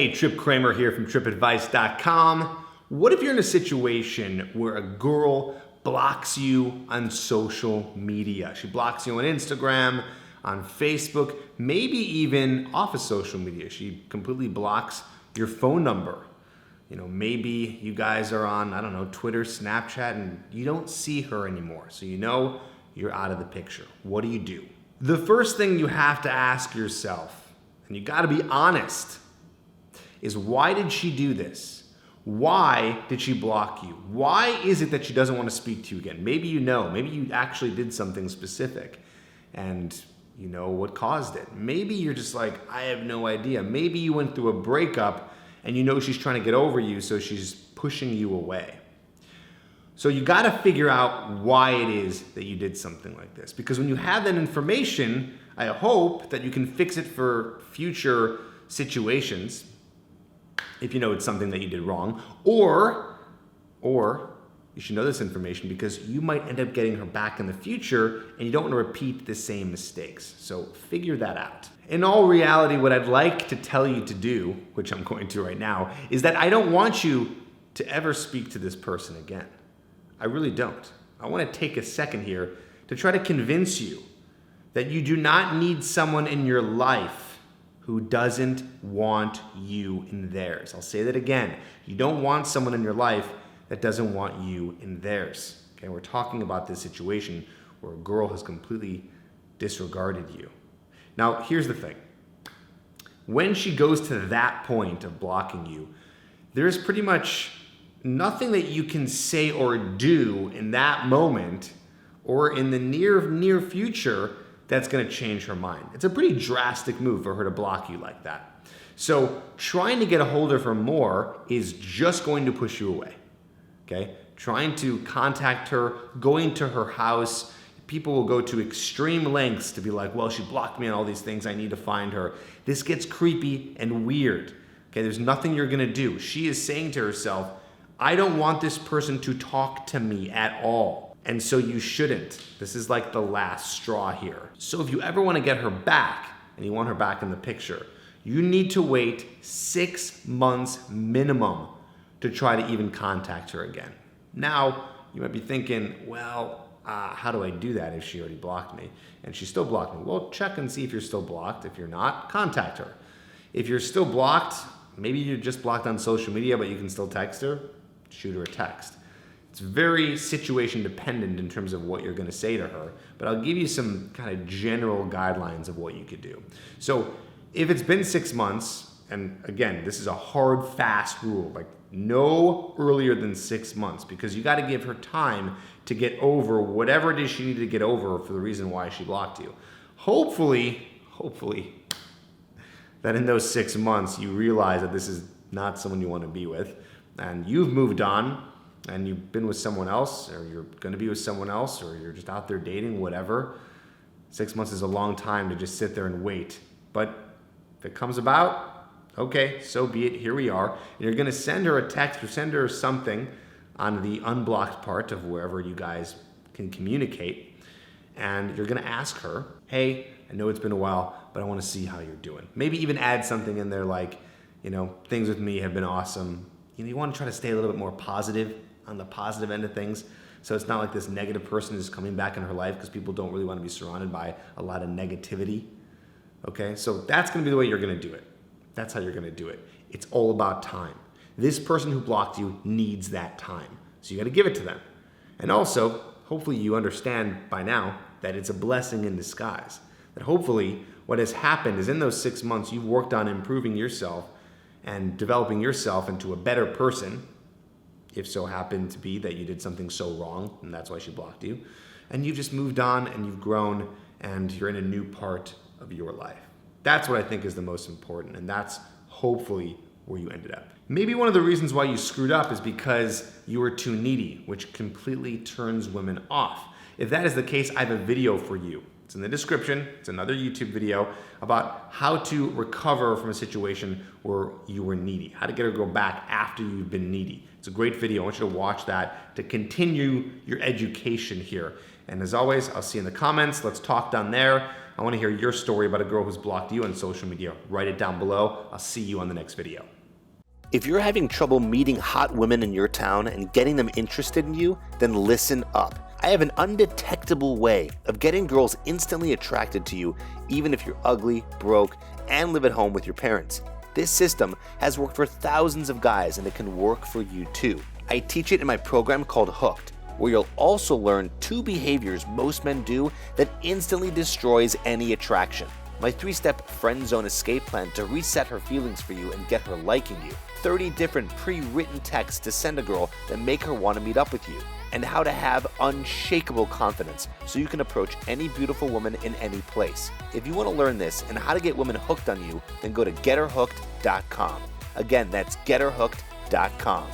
Hey, Tripp Kramer here from trippadvice.com. What if you're in a situation where a girl blocks you on social media? She blocks you on Instagram, on Facebook, maybe even off of social media. She completely blocks your phone number. Maybe you guys are on, Twitter, Snapchat, and you don't see her anymore. So you know you're out of the picture. What do you do? The first thing you have to ask yourself, and you gotta be honest, is why did she do this? Why did she block you? Why is it that she doesn't want to speak to you again? Maybe maybe you actually did something specific and you know what caused it. Maybe you're just like, I have no idea. Maybe you went through a breakup and you know she's trying to get over you, so she's pushing you away. So you got to figure out why it is that you did something like this. Because when you have that information, I hope that you can fix it for future situations. If you know it's something that you did wrong, or you should know this information because you might end up getting her back in the future and you don't want to repeat the same mistakes. So figure that out. In all reality, what I'd like to tell you to do, which I'm going to right now, is that I don't want you to ever speak to this person again. I really don't. I want to take a second here to try to convince you that you do not need someone in your life who doesn't want you in theirs. I'll say that again. You don't want someone in your life that doesn't want you in theirs. Okay, we're talking about this situation where a girl has completely disregarded you. Now, here's the thing. When she goes to that point of blocking you, there's pretty much nothing that you can say or do in that moment or in the near future that's going to change her mind. It's a pretty drastic move for her to block you like that. So trying to get a hold of her more is just going to push you away. Okay? Trying to contact her, going to her house, people will go to extreme lengths to be like, well, she blocked me on all these things, I need to find her. This gets creepy and weird. Okay, there's nothing you're going to do. She is saying to herself, I don't want this person to talk to me at all. And so you shouldn't. This is like the last straw here. So if you ever want to get her back, and you want her back in the picture, you need to wait 6 months minimum to try to even contact her again. Now, you might be thinking, well, how do I do that if she already blocked me? And she still blocked me. Well, check and see if you're still blocked. If you're not, contact her. If you're still blocked, maybe you're just blocked on social media, but you can still text her, shoot her a text. It's very situation dependent in terms of what you're going to say to her, but I'll give you some kind of general guidelines of what you could do. So if it's been 6 months, and again, this is a hard, fast rule, like no earlier than 6 months, because you got to give her time to get over whatever it is she needed to get over for the reason why she blocked you. Hopefully, that in those 6 months you realize that this is not someone you want to be with, and you've moved on, and you've been with someone else, or you're going to be with someone else, or you're just out there dating, whatever. 6 months is a long time to just sit there and wait. But if it comes about, okay, so be it. Here we are. And you're going to send her a text or send her something on the unblocked part of wherever you guys can communicate. And you're going to ask her, hey, I know it's been a while, but I want to see how you're doing. Maybe even add something in there like, things with me have been awesome. You want to try to stay a little bit more positive, on the positive end of things. So it's not like this negative person is coming back in her life, because people don't really want to be surrounded by a lot of negativity. Okay, so that's going to be the way you're going to do it. That's how you're going to do it. It's all about time. This person who blocked you needs that time. So you got to give it to them. And also, hopefully you understand by now that it's a blessing in disguise. That hopefully what has happened is in those 6 months you've worked on improving yourself and developing yourself into a better person, if so happened to be that you did something so wrong, and that's why she blocked you. And you've just moved on, and you've grown, and you're in a new part of your life. That's what I think is the most important, and that's hopefully where you ended up. Maybe one of the reasons why you screwed up is because you were too needy, which completely turns women off. If that is the case, I have a video for you. It's in the description. It's another YouTube video about how to recover from a situation where you were needy, how to get a girl back after you've been needy. It's a great video. I want you to watch that to continue your education here. And as always, I'll see you in the comments. Let's talk down there. I want to hear your story about a girl who's blocked you on social media. Write it down below. I'll see you on the next video. If you're having trouble meeting hot women in your town and getting them interested in you, then listen up. I have an undetectable way of getting girls instantly attracted to you, even if you're ugly, broke, and live at home with your parents. This system has worked for thousands of guys, and it can work for you too. I teach it in my program called Hooked, where you'll also learn 2 behaviors most men do that instantly destroys any attraction. My 3-step friend zone escape plan to reset her feelings for you and get her liking you. 30 different pre-written texts to send a girl that make her want to meet up with you. And how to have unshakable confidence so you can approach any beautiful woman in any place. If you want to learn this and how to get women hooked on you, then go to getherhooked.com. Again, that's getherhooked.com.